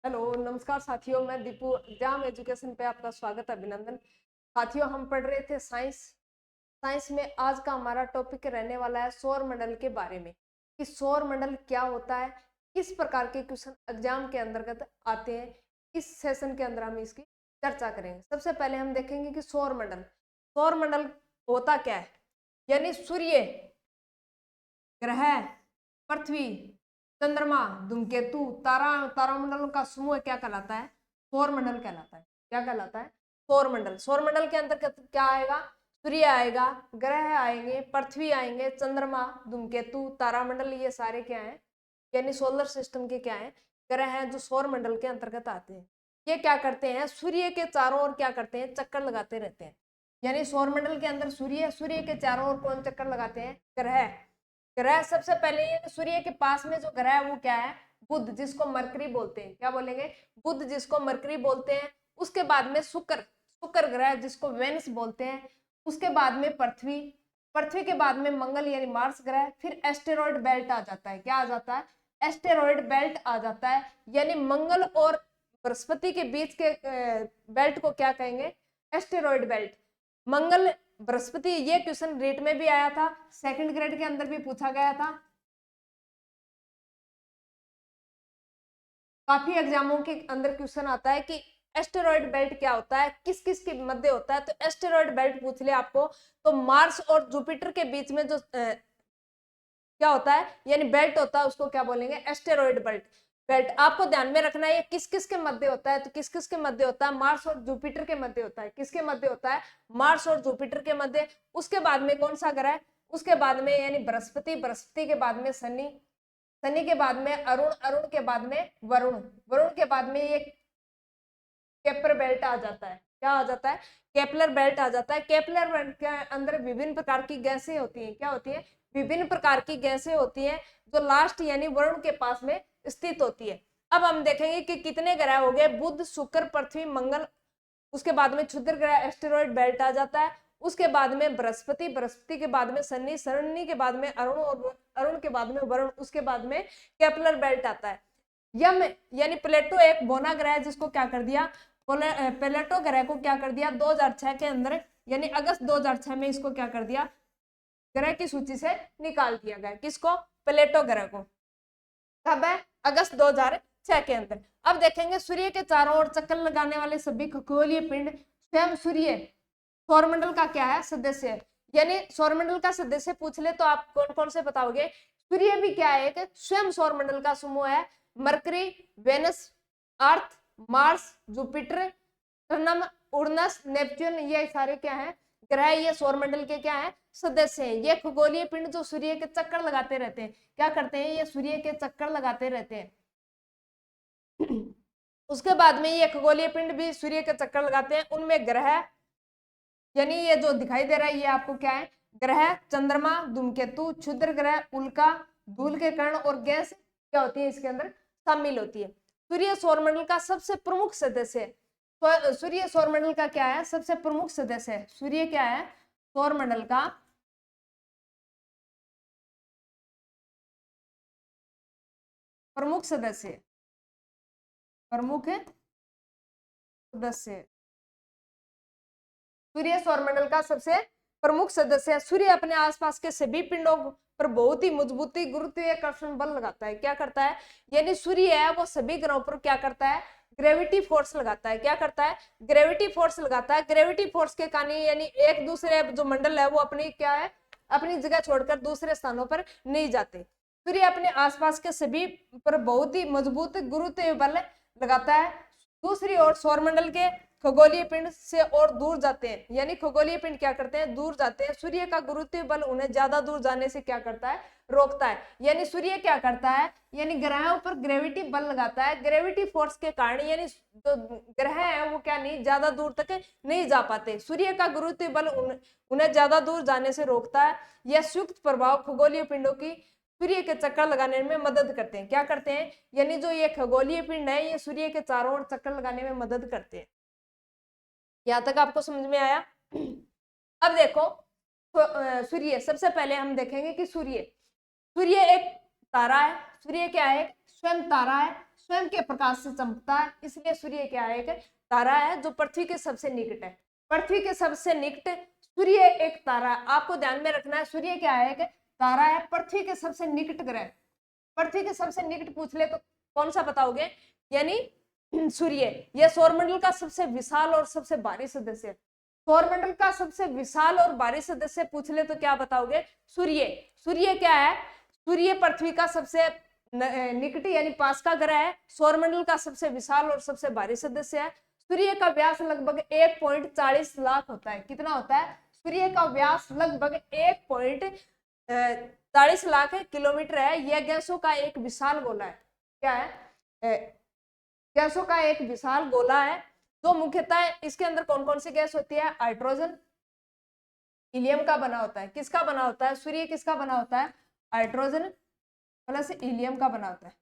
Hello नमस्कार साथियों, मैं दीपू एग्जाम एजुकेशन पे आपका स्वागत अभिनंदन। साथियों, हम पढ़ रहे थे साइंस। साइंस में आज का हमारा टॉपिक रहने वाला है सौर मंडल के बारे में कि सौर मंडल क्या होता है, किस प्रकार के क्वेश्चन एग्जाम के अंतर्गत आते हैं। इस सेशन के अंदर हम इसकी चर्चा करेंगे। सबसे पहले हम देखेंगे कि सौर मंडल होता क्या है। यानी सूर्य, ग्रह, पृथ्वी, चंद्रमा, धूमकेतु, तारामंडलों का समूह क्या कहलाता है? सौर मंडल कहलाता है। क्या कहलाता है? सौर मंडल। सौर मंडल के अंतर्गत क्या आएगा? सूर्य आएगा, ग्रह आएंगे, पृथ्वी आएंगे, चंद्रमा, धूमकेतु, तारामंडल, ये सारे क्या है? यानी सोलर सिस्टम के क्या है? ग्रह हैं जो सौर मंडल के अंतर्गत आते हैं। ये क्या करते हैं? सूर्य के चारों ओर क्या करते हैं? चक्कर लगाते रहते हैं। यानी सौर मंडल के अंदर सूर्य के चारों ओर कौन चक्कर लगाते हैं? ग्रह। ग्रह सबसे पहले ये सूर्य के पास में जो ग्रह है वो क्या है? बुध, जिसको मरकरी बोलते हैं। क्या बोलेंगे? बुध, जिसको मरकरी बोलते हैं। उसके बाद में शुक्र ग्रह, जिसको वेनस बोलते हैं। उसके बाद में पृथ्वी, पृथ्वी के बाद में मंगल यानी मार्स ग्रह। फिर एस्टेरॉइड बेल्ट आ जाता है। क्या आ जाता है? एस्टेरॉइड बेल्ट आ जाता है। यानी मंगल और बृहस्पति के बीच के बेल्ट को क्या कहेंगे? Asteroid belt. मंगल, बृहस्पति, ये क्वेश्चन रेट में भी आया था, सेकंड ग्रेड के अंदर भी पूछा गया था। काफी एग्जामों के अंदर क्वेश्चन आता है कि एस्टेरॉइड बेल्ट क्या होता है, किस किस के मध्य होता है। तो एस्टेरॉइड बेल्ट पूछ लिया आपको तो मार्स और जुपिटर के बीच में जो क्या होता है यानी बेल्ट होता है, उसको क्या बोलेंगे? Asteroid belt. बेल्ट आपको ध्यान में रखना है, ये किस किस के मध्य होता है। तो किस किस के मध्य होता है? मार्स और जुपिटर के मध्य होता है। किसके मध्य होता है? मार्स और जुपिटर के मध्य। उसके बाद में कौन सा ग्रह? उसके बाद में यानी बृहस्पति, बृहस्पति के बाद में शनि, शनि के बाद में अरुण, अरुण के बाद में वरुण, वरुण के बाद में ये केपलर बेल्ट आ जाता है। क्या आ जाता है? केपलर बेल्ट आ जाता है। केपलर बेल्ट के अंदर विभिन्न प्रकार की गैसें होती हैं। क्या होती है? विभिन्न प्रकार की गैसें होती हैं जो लास्ट यानी वरुण के पास में स्थित होती है। अब हम देखेंगे कि कितने ग्रह हो गए? बुध, शुक्र, पृथ्वी, मंगल। उसके बाद में क्षुद्र ग्रह एस्टेरॉइड बेल्ट आ जाता है। उसके बाद में बृहस्पति, बृहस्पति के बाद में शनि, शनि के बाद में अरुण और अरुण के बाद में वरुण। उसके बाद में केपलर बेल्ट आता है। यम यानी प्लेटो एक बोना ग्रह है, जिसको क्या कर दिया? प्लेटो ग्रह को क्या कर दिया? 2006 के अंदर यानी अगस्त 2006 में इसको क्या कर दिया? ग्रह की सूची से निकाल दिया गया। किसको? प्लेटो ग्रह को। कब है? अगस्त 2006 के अंदर। अब देखेंगे सूर्य के चारों ओर चक्कर लगाने वाले सभी खगोलीय पिंड स्वयं सूर्य सौरमंडल का क्या है? सदस्य है। यानी सौरमंडल का सदस्य पूछ ले तो आप कौन कौन से बताओगे? सूर्य भी क्या है? एक स्वयं सौरमंडल का समूह है। मरकरी, वेनस, अर्थ, मार्स, जुपिटर, उरनस, नेपच्यून, ये सारे क्या है? ग्रह। ये सौरमंडल के क्या है? सदस्य हैं। ये खगोलीय पिंड जो सूर्य के चक्कर लगाते रहते हैं। क्या करते हैं? ये सूर्य के चक्कर लगाते रहते हैं। उसके बाद में ये खगोलीय पिंड भी सूर्य के चक्कर लगाते हैं। उनमें ग्रह यानी ये जो दिखाई दे रहा है ये आपको क्या है? ग्रह, चंद्रमा, धूमकेतु, क्षुद्र ग्रह, उल्का, धूल के कण और गैस क्या होती है? इसके अंदर शामिल होती है। सूर्य सौरमंडल का सबसे प्रमुख सदस्य है। तो सूर्य सौरमंडल का क्या है? सबसे प्रमुख सदस्य है। सूर्य क्या है? सौरमंडल का प्रमुख सदस्य, प्रमुख सदस्य। सूर्य सौरमंडल का सबसे प्रमुख सदस्य है। सूर्य अपने आसपास के सभी पिंडों पर बहुत ही मजबूती गुरुत्वाकर्षण बल लगाता है। क्या करता है? यानी सूर्य है वो सभी ग्रहों पर क्या करता है? ग्रेविटी फोर्स लगाता है। क्या करता है? ग्रेविटी फोर्स लगाता है। ग्रेविटी फोर्स के कारण यानी एक दूसरे जो मंडल है वो अपनी क्या है? अपनी जगह छोड़कर दूसरे स्थानों पर नहीं जाते। सूर्य अपने आसपास के सभी पर बहुत ही मजबूत गुरुत्व बल लगाता है। दूसरी ओर सौरमंडल के खगोलीय पिंड से और दूर जाते हैं। यानी खगोलीय पिंड क्या करते हैं? दूर जाते हैं। सूर्य का गुरुत्व बल उन्हें ज्यादा दूर जाने से क्या करता है? रोकता है। यानी सूर्य क्या करता है? यानी ग्रहों पर ग्रेविटी बल लगाता है। ग्रेविटी फोर्स के कारण यानी जो ग्रह है वो क्या नहीं ज्यादा दूर तक नहीं जा पाते। सूर्य का गुरुत्व बल उन्हें ज्यादा दूर जाने से रोकता है। यह संयुक्त प्रभाव खगोलीय पिंडों की सूर्य के चक्कर लगाने में मदद करते हैं। क्या करते हैं? यानी जो ये खगोलीय पिंड है ये सूर्य के चारों ओर चक्कर लगाने में मदद करते हैं। यहां तक आपको समझ में आया? अब देखो सूर्य, सबसे पहले हम देखेंगे कि सूर्य एक तारा है। सूर्य क्या है? स्वयं तारा है। स्वयं के प्रकाश से चमकता है, इसलिए सूर्य क्या है, एक तारा है जो पृथ्वी के सबसे निकट है। पृथ्वी के सबसे निकट सूर्य एक तारा, आपको ध्यान में रखना है। सूर्य क्या है, एक तारा है, पृथ्वी के सबसे निकट ग्रह। पृथ्वी के सबसे निकट पूछ ले तो कौन सा बताओगे, यानी सूर्य। यह सौरमंडल का सबसे विशाल और सबसे भारी सदस्य है। सौरमंडल का सबसे विशाल और भारी सदस्य पूछ ले तो क्या बताओगे, सूर्य। सूर्य क्या है, सूर्य पृथ्वी का सबसे निकट यानी पास का ग्रह है, सौरमंडल का सबसे विशाल और सबसे भारी सदस्य है। सूर्य का व्यास लगभग 1.40 लाख होता है। कितना होता है, सूर्य का व्यास लगभग 1.40 लाख किलोमीटर है। यह गैसों का एक विशाल गोला है। क्या है, गैसों का एक विशाल गोला है। तो मुख्यतः इसके अंदर कौन कौन सी गैस होती है, हाइड्रोजन हीलियम का बना होता है। किसका बना होता है, सूर्य किसका बना होता है, हाइड्रोजन प्लस हीलियम का बना होता है।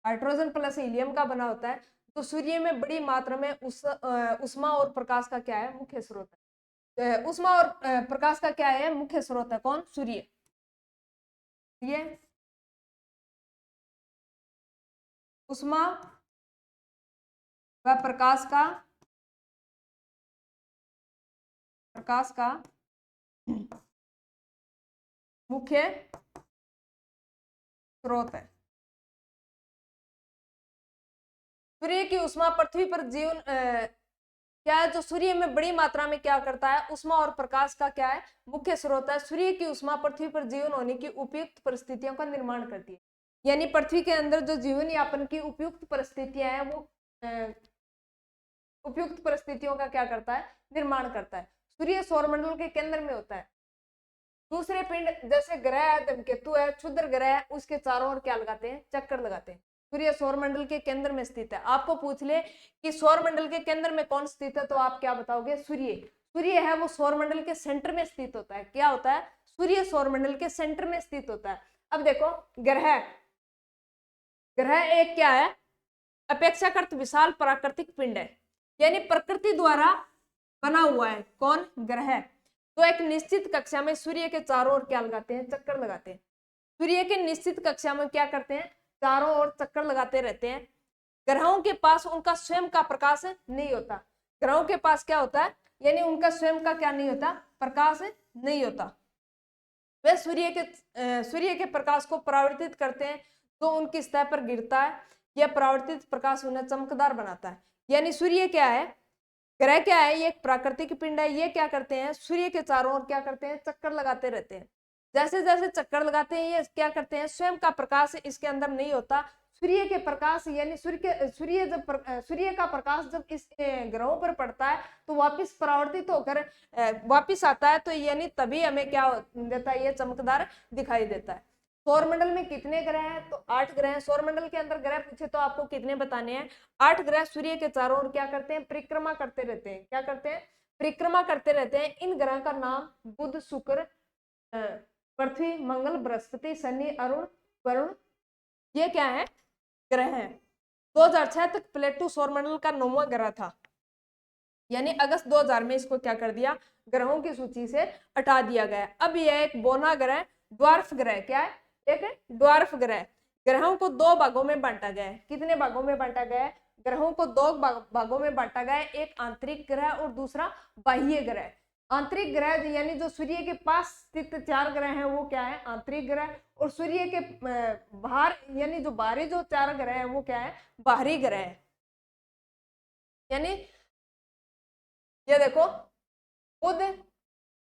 हाइड्रोजन प्लस हीलियम का बना होता है। तो सूर्य में बड़ी मात्रा में उष्मा और प्रकाश का क्या है, मुख्य स्रोत है। उष्मा और प्रकाश का क्या है, मुख्य स्रोत है कौन, सूर्य। ये उष्मा व प्रकाश का मुख्य स्रोत है। सूर्य की उष्मा पृथ्वी पर जीवन क्या है, जो सूर्य में बड़ी मात्रा में क्या करता है, उष्मा और प्रकाश का क्या है, मुख्य स्रोत है। सूर्य की उष्मा पृथ्वी पर जीवन होने की उपयुक्त परिस्थितियों का निर्माण करती है। यानी पृथ्वी के अंदर जो जीवन यापन की उपयुक्त परिस्थितियां हैं, वो उपयुक्त परिस्थितियों का क्या करता है, निर्माण करता है। सूर्य सौरमंडल के केंद्र में होता है। दूसरे पिंड जैसे ग्रह है, धूमकेतु है, क्षुद्र ग्रह है, उसके चारों ओर क्या लगाते हैं, चक्कर लगाते हैं। सूर्य सौरमंडल के केंद्र में स्थित है। आपको पूछ ले कि सौरमंडल के केंद्र में कौन स्थित है, तो आप क्या बताओगे, सूर्य। सूर्य है वो सौरमंडल के सेंटर में स्थित होता है। क्या होता है, सूर्य सौरमंडल के सेंटर में स्थित होता है। अब देखो ग्रह, ग्रह एक क्या है, अपेक्षाकृत विशाल प्राकृतिक पिंड है, यानी प्रकृति द्वारा बना हुआ है। कौन, ग्रह। तो एक निश्चित कक्षा में सूर्य के चारों ओर क्या लगाते हैं, चक्कर लगाते हैं। सूर्य के निश्चित कक्षा में क्या करते हैं, चारों ओर चक्कर लगाते रहते हैं। ग्रहों के पास उनका स्वयं का प्रकाश नहीं होता। ग्रहों के पास क्या होता है, यानी उनका स्वयं का क्या नहीं होता, प्रकाश नहीं होता। वे सूर्य के प्रकाश को परावर्तित करते हैं, तो उनकी सतह पर गिरता है। यह परावर्तित प्रकाश उन्हें चमकदार बनाता है। यानी सूर्य क्या है, ग्रह क्या है, ये एक प्राकृतिक पिंड है। ये क्या करते हैं, सूर्य के चारों ओर क्या करते हैं, चक्कर लगाते रहते हैं। जैसे जैसे चक्कर लगाते हैं, ये क्या करते हैं, स्वयं का प्रकाश इसके अंदर नहीं होता। सूर्य के प्रकाश यानी सूर्य का प्रकाश जब इस ग्रहों पर पड़ता है, तो वापिस परावर्तित होकर वापिस आता है। तो यानी तभी हमें क्या देता है, ये चमकदार दिखाई देता है। सौरमंडल में कितने ग्रह हैं, तो 8 ग्रह हैं। सौरमंडल के अंदर ग्रह पूछे तो आपको कितने बताने हैं, 8 ग्रह सूर्य के चारों ओर क्या करते हैं, परिक्रमा करते रहते हैं। क्या करते हैं, परिक्रमा करते रहते हैं। इन ग्रह का नाम बुध, शुक्र, पृथ्वी, मंगल, बृहस्पति, शनि, अरुण, वरुण, ये क्या है, ग्रह है। 2006 तक प्लेटो सौरमंडल का 9वां ग्रह था। यानी अगस्त 2000 में इसको क्या कर दिया, ग्रहों की सूची से हटा दिया गया। अब यह एक बोना ग्रह, ड्वार्फ ग्रह, क्या है, एक ड्वार्फ ग्रह। ग्रहों को 2 भागों में बांटा गया है। कितने भागों में बांटा गया है, ग्रहों को 2 भागों में बांटा गया है। एक आंतरिक ग्रह और दूसरा बाह्य ग्रह। आंतरिक ग्रह यानी जो सूर्य के पास स्थित 4 ग्रह हैं, वो क्या है, आंतरिक ग्रह। और सूर्य के बाहर यानी जो बाहरी जो 4 ग्रह हैं, वो क्या है, बाहरी ग्रह है। यानी ये देखो बुध,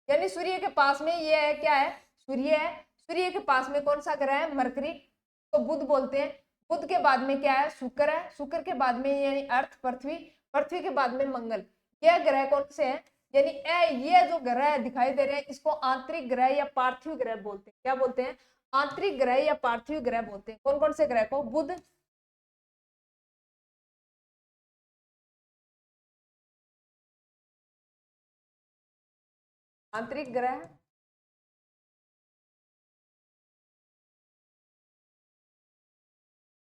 यानी सूर्य के पास में ये है, क्या है, सूर्य है। सूर्य के पास में कौन सा ग्रह है, मरकरी, तो बुध बोलते हैं। बुध के बाद में क्या है, शुक्र है। शुक्र के बाद में यानी अर्थ, पृथ्वी, पृथ्वी के बाद में मंगल। यह ग्रह कौन से हैं, यानी ये जो ग्रह दिखाई दे रहे हैं, इसको आंतरिक ग्रह या पार्थिव ग्रह बोलते हैं। क्या बोलते हैं, आंतरिक ग्रह या पार्थिव ग्रह बोलते हैं। कौन कौन से ग्रह को, बुध, आंतरिक ग्रह,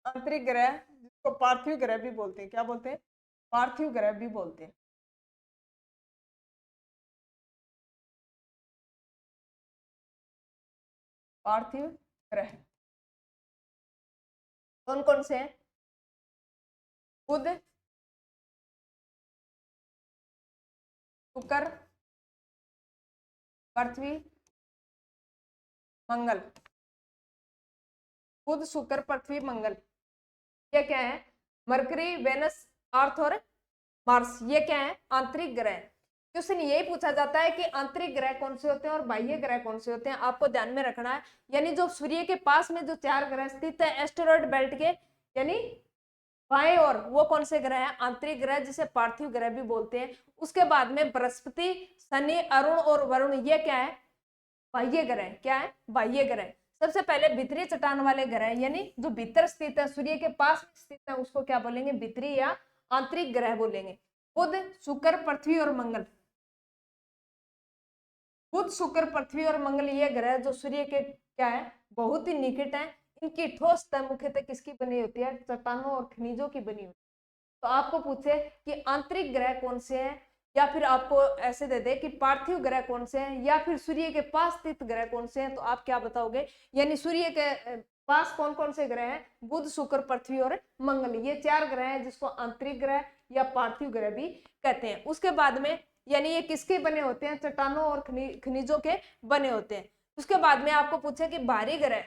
आंतरिक ग्रह, जिसको पार्थिव ग्रह भी बोलते हैं। क्या बोलते हैं, पार्थिव ग्रह भी बोलते हैं। पार्थिव ग्रह कौन कौन से हैं, बुध, शुक्र, पृथ्वी, मंगल। बुध, शुक्र, पृथ्वी, मंगल, ये क्या है? मरकरी, वेनस, अर्थ और मार्स, ये क्या है? आंतरिक ग्रह। क्वेश्चन यही पूछा जाता है कि आंतरिक ग्रह कौन से होते हैं और बाह्य ग्रह कौन से होते हैं, आपको ध्यान में रखना है। यानी जो सूर्य के पास में जो 4 ग्रह स्थित है एस्टेरॉइड बेल्ट के, यानी बाएं ओर, वो कौन से ग्रह हैं? आंतरिक ग्रह, जिसे पार्थिव ग्रह भी बोलते हैं। उसके बाद में बृहस्पति, शनि, अरुण और वरुण, ये क्या है? बाह्य ग्रह। क्या है? बाह्य ग्रह। सबसे पहले भीतरी चट्टान वाले ग्रह, यानी जो भीतर स्थित है, सूर्य के पास स्थित है, उसको क्या बोलेंगे? भीतरी या आंतरिक ग्रह बोलेंगे। बुध, शुक्र, पृथ्वी और मंगल। बुध, शुक्र, पृथ्वी और मंगल, ये ग्रह जो सूर्य के क्या है? बहुत ही निकट है। इनकी ठोस सतह मुख्यतः किसकी बनी होती है? चट्टानों और खनिजों की बनी होती है। तो आपको पूछे कि आंतरिक ग्रह कौन से हैं, या फिर आपको ऐसे दे दे कि पार्थिव ग्रह कौन से हैं, या फिर सूर्य के पास स्थित ग्रह कौन से हैं, तो आप क्या बताओगे? यानी सूर्य के पास कौन कौन से ग्रह हैं? बुध, शुक्र, पृथ्वी और मंगल, ये 4 ग्रह हैं, जिसको आंतरिक ग्रह या पार्थिव ग्रह भी कहते हैं। उसके बाद में यानी ये किसके बने होते हैं? चट्टानों और खनिजों के बने होते हैं। उसके बाद में आपको पूछे कि बाहरी ग्रह,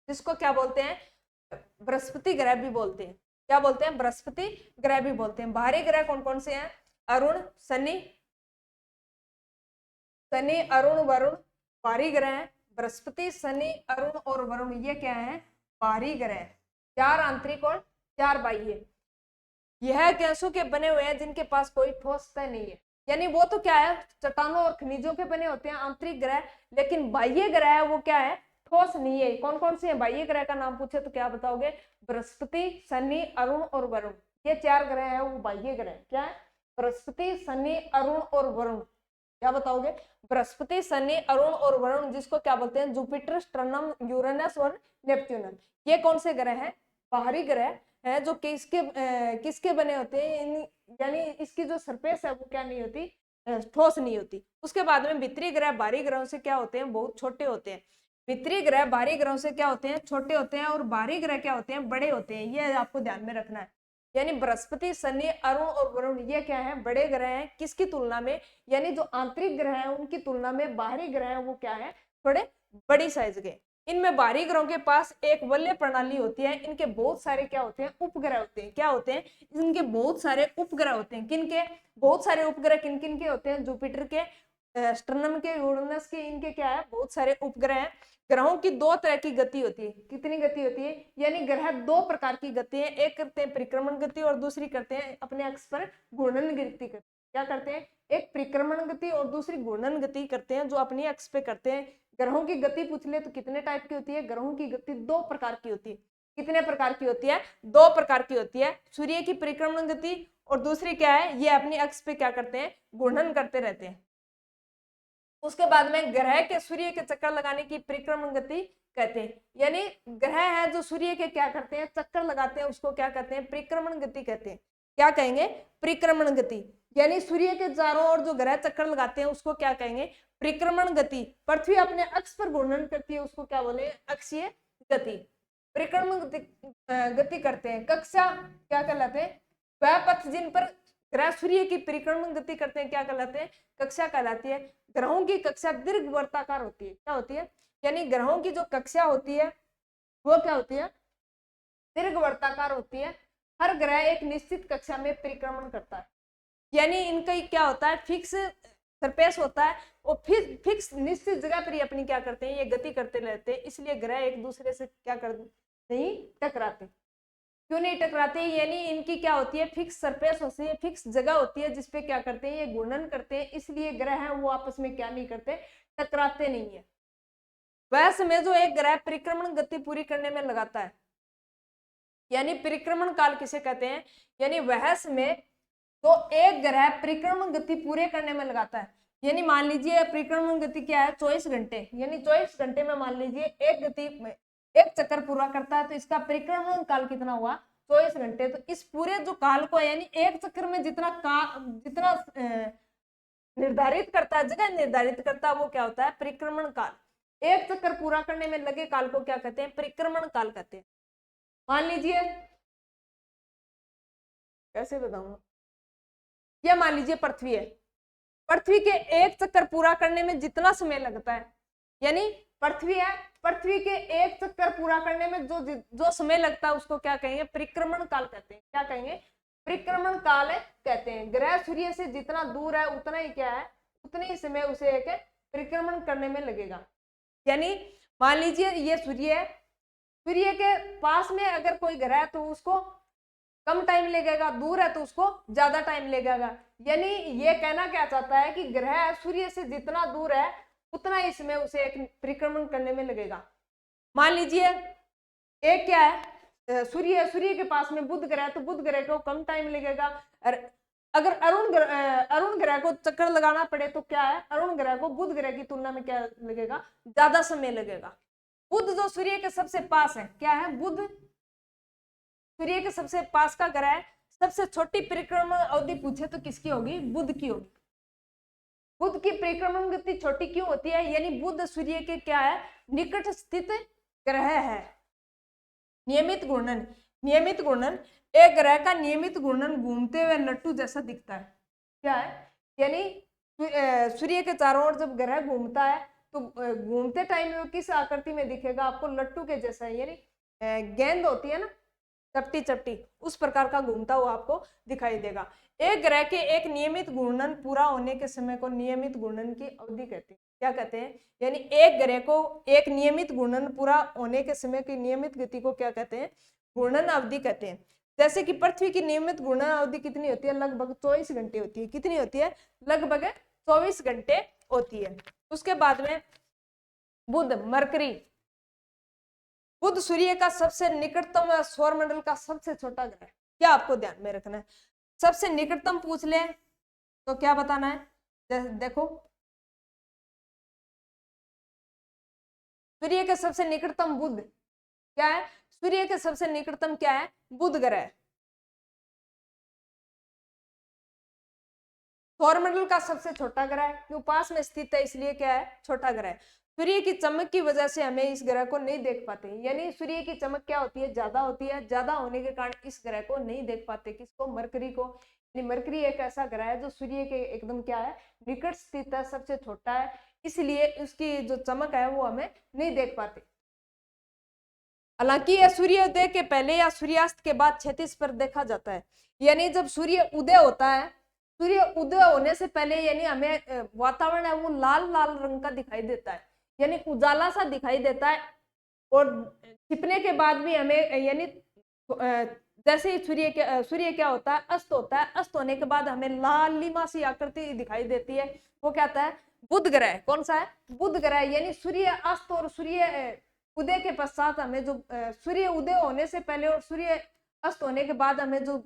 जिसको क्या बोलते हैं? बृहस्पति ग्रह भी बोलते हैं। क्या बोलते हैं? बृहस्पति ग्रह भी बोलते हैं। बाहरी ग्रह कौन कौन से हैं? अरुण, शनि, अरुण, वरुण, बाहरी ग्रह हैं। बृहस्पति, शनि, अरुण और वरुण, ये क्या है? बाहरी ग्रह। 4 आंतरिक और 4 बाह्य। यह गैसों के बने हुए हैं जिनके पास कोई ठोस सतह नहीं है। यानी वो तो क्या है? चट्टानों और खनिजों के बने होते हैं आंतरिक ग्रह, लेकिन बाह्य ग्रह है वो क्या है? ठोस नहीं है। कौन कौन से हैं? बाह्य ग्रह का नाम पूछे तो क्या बताओगे? बृहस्पति, शनि, अरुण और वरुण, ये 4 ग्रह है वो बाह्य ग्रह। क्या है? बृहस्पति, शनि, अरुण और वरुण। क्या बताओगे? बृहस्पति, शनि, अरुण और वरुण, जिसको क्या बोलते हैं? जुपिटर, स्टर्नम, यूरेनस और नेपच्यूनम, ये कौन से ग्रह हैं? बाहरी ग्रह है, जो किसके बने होते हैं? यानी इसकी जो सरफेस है वो क्या नहीं होती? ठोस नहीं होती। उसके बाद में भीतरी ग्रह बाहरी ग्रहों से क्या होते हैं? बहुत छोटे होते हैं। भीतरी ग्रह बाहरी ग्रहों से क्या होते हैं? छोटे होते हैं, और बाहरी ग्रह क्या होते हैं? बड़े होते हैं। ये आपको ध्यान में रखना है। यानी बृहस्पति, शनि, अरुण और वरुण, ये क्या है? बड़े ग्रह हैं। किसकी तुलना में? यानी जो आंतरिक ग्रह है उनकी तुलना में बाहरी ग्रह है वो क्या है? थोड़े बड़ी साइज के। इनमें बाहरी ग्रहों के पास एक वलय प्रणाली होती है। इनके बहुत सारे क्या होते हैं? उपग्रह होते हैं। क्या होते हैं? इनके बहुत सारे उपग्रह होते हैं। किनके बहुत सारे उपग्रह? किन किन के होते हैं? जुपिटर के, स्टर्नम के, यूरेनस के, इनके क्या है? बहुत सारे उपग्रह हैं। ग्रहों की 2 तरह की गति होती है। कितनी गति होती है? यानी ग्रह 2 प्रकार की गति है। एक करते हैं परिक्रमण गति और दूसरी करते हैं अपने अक्ष पर घूर्णन गति। क्या करते हैं? एक परिक्रमण गति और दूसरी घूर्णन गति करते हैं, जो अपनी अक्ष पे करते हैं। ग्रहों की गति पूछ ले तो कितने टाइप की होती है? ग्रहों की गति 2 प्रकार की होती है। कितने प्रकार की होती है? 2 प्रकार की होती है। सूर्य की परिक्रमण गति, और दूसरी क्या है? ये अपनी अक्ष पे क्या करते हैं? घूर्णन करते रहते हैं। उसके बाद में ग्रह के सूर्य के चक्कर लगाने की परिक्रमण गति कहते हैं। यानी ग्रह है जो सूर्य के क्या करते हैं? चक्कर लगाते हैं, उसको क्या कहते हैं? परिक्रमण गति कहते हैं। क्या कहेंगे? परिक्रमण गति। यानी सूर्य के चारों ओर जो ग्रह चक्कर लगाते हैं उसको क्या कहेंगे? परिक्रमण गति। पृथ्वी अपने अक्ष पर घूर्णन करती है, उसको क्या बोले? अक्षीय गति। परिक्रमण गति करते हैं। कक्षा क्या कहलाते हैं? वह पथ जिन पर ग्रह सूर्य की परिक्रमण गति करते हैं क्या कहलाते हैं? कक्षा कहलाती है। ग्रहों की कक्षा दीर्घवृत्ताकार होती है। क्या होती है? यानी ग्रहों की जो कक्षा होती है वो क्या होती है? दीर्घवृत्ताकार होती है। हर ग्रह एक निश्चित कक्षा में परिक्रमण करता है। यानी इनका क्या होता है? फिक्स सरफेस होता है, और फिर फिक्स निश्चित जगह पर ही अपनी क्या करते हैं? ये गति करते रहते हैं। इसलिए ग्रह एक दूसरे से क्या कर नहीं टकराते। क्यों नहीं टकराते? यानी इनकी क्या होती है? फिक्स सरफेस होती है, फिक्स जगह होती है, जिसपे क्या करते हैं? ये घूर्णन करते हैं। इसलिए ग्रह हैं वो आपस में क्या नहीं करते? टकराते नहीं है। वह समय जो एक ग्रह परिक्रमण गति पूरी करने में लगाता है, यानी परिक्रमण काल किसे कहते हैं? यानी वह समय तो एक ग्रह परिक्रमण गति पूरे करने में लगाता है। यानी मान लीजिए परिक्रमण गति क्या है? 24 घंटे। यानी 24 घंटे में मान लीजिए एक चक्कर पूरा करता है, तो इसका परिक्रमण काल कितना हुआ? 24 घंटे। तो इस पूरे जो काल को, यानी एक चक्कर में जितना निर्धारित करता है, जगह निर्धारित करता है, वो क्या होता है? परिक्रमण काल। एक चक्कर पूरा करने में लगे काल को क्या कहते हैं? परिक्रमण काल कहते हैं। मान लीजिए कैसे बताऊंगा। यह मान लीजिए पृथ्वी है, पृथ्वी के एक चक्कर पूरा करने में जितना समय लगता है, यानी पृथ्वी है, पृथ्वी के एक चक्कर पूरा करने में जो जो समय लगता है उसको क्या कहेंगे, परिक्रमण काल कहते हैं। क्या कहेंगे, परिक्रमण काल कहते हैं। ग्रह सूर्य से जितना दूर है उतना ही क्या है, उतने ही समय उसे एक परिक्रमण करने में लगेगा। यानी मान लीजिए ये सूर्य है, सूर्य के पास में अगर कोई ग्रह है तो उसको कम टाइम लगेगा, दूर है तो उसको ज्यादा टाइम लगेगा। यानी ये कहना क्या चाहता है कि ग्रह सूर्य से जितना दूर है उतना ही समय उसे एक परिक्रमण करने में लगेगा। मान लीजिए एक क्या है, सूर्य के पास में बुध ग्रह है तो बुध ग्रह को कम टाइम लगेगा। अगर अरुण ग्रह को चक्कर लगाना पड़े तो क्या है, अरुण ग्रह को बुध ग्रह की तुलना में क्या लगेगा, ज्यादा समय लगेगा। बुध जो सूर्य के सबसे पास है, क्या है, बुध सूर्य के सबसे पास का ग्रह है। सबसे छोटी परिक्रमण अवधि पूछे तो किसकी होगी, बुध की होगी। बुध की परिक्रमण गति छोटी क्यों होती है, यानी बुध सूर्य के क्या है, निकट स्थित ग्रह है। नियमित घूर्णन, नियमित घूर्णन, एक ग्रह का नियमित घूर्णन घूमते हुए लट्टू जैसा दिखता है। क्या है, यानी सूर्य के चारों ओर जब ग्रह घूमता है तो घूमते टाइम में किस आकृति में दिखेगा आपको, लट्टू के जैसा, यानी गेंद होती है ना चपटी चपटी, उस प्रकार का घूमता हुआ आपको दिखाई देगा। एक ग्रह के एक नियमित घूर्णन पूरा होने के समय को नियमित घूर्णन की अवधि कहते हैं। क्या कहते हैं, यानी एक ग्रह को एक नियमित घूर्णन पूरा होने के समय की नियमित गति को क्या कहते हैं, घूर्णन अवधि कहते हैं। जैसे कि पृथ्वी की नियमित घूर्णन अवधि कितनी होती है, लगभग 24 घंटे होती है। कितनी होती है, लगभग 24 घंटे होती है। उसके बाद में बुध, मरकरी, बुध सूर्य का सबसे निकटतम सौरमंडल का सबसे छोटा ग्रह है। क्या आपको ध्यान में रखना है, सबसे निकटतम पूछ ले तो क्या बताना है, देखो सूर्य के सबसे निकटतम बुध क्या है, सूर्य के सबसे निकटतम क्या है, बुध ग्रह। सौरमंडल का सबसे छोटा ग्रह क्यों, पास में स्थित है इसलिए क्या है, छोटा ग्रह। सूर्य की चमक की वजह से हमें इस ग्रह को नहीं देख पाते, यानी सूर्य की चमक क्या होती है, ज्यादा होती है, ज्यादा होने के कारण इस ग्रह को नहीं देख पाते। किसको, मरकरी को। मरकरी एक ऐसा ग्रह है जो सूर्य के एकदम क्या है, निकट स्थित है, सबसे छोटा है, इसलिए उसकी जो चमक है वो हमें नहीं देख पाते। हालांकि यह सूर्योदय के पहले या सूर्यास्त के बाद क्षैतिज पर देखा जाता है। यानी जब सूर्य उदय होता है, सूर्य उदय होने से पहले यानी हमें वातावरण है वो लाल लाल रंग का दिखाई देता है, यानी उजाला सा दिखाई देता है। और छिपने के बाद भी हमें यानी जैसे ही सूर्य क्या होता है, अस्त होता है, अस्त होने के बाद हमें लालिमा सी आकृति दिखाई देती है। वो क्या होता है, बुध ग्रह। कौन सा है, बुध ग्रह। यानी सूर्य अस्त और सूर्य उदय के पश्चात हमें जो सूर्य उदय होने से पहले और सूर्य अस्त होने के बाद हमें जो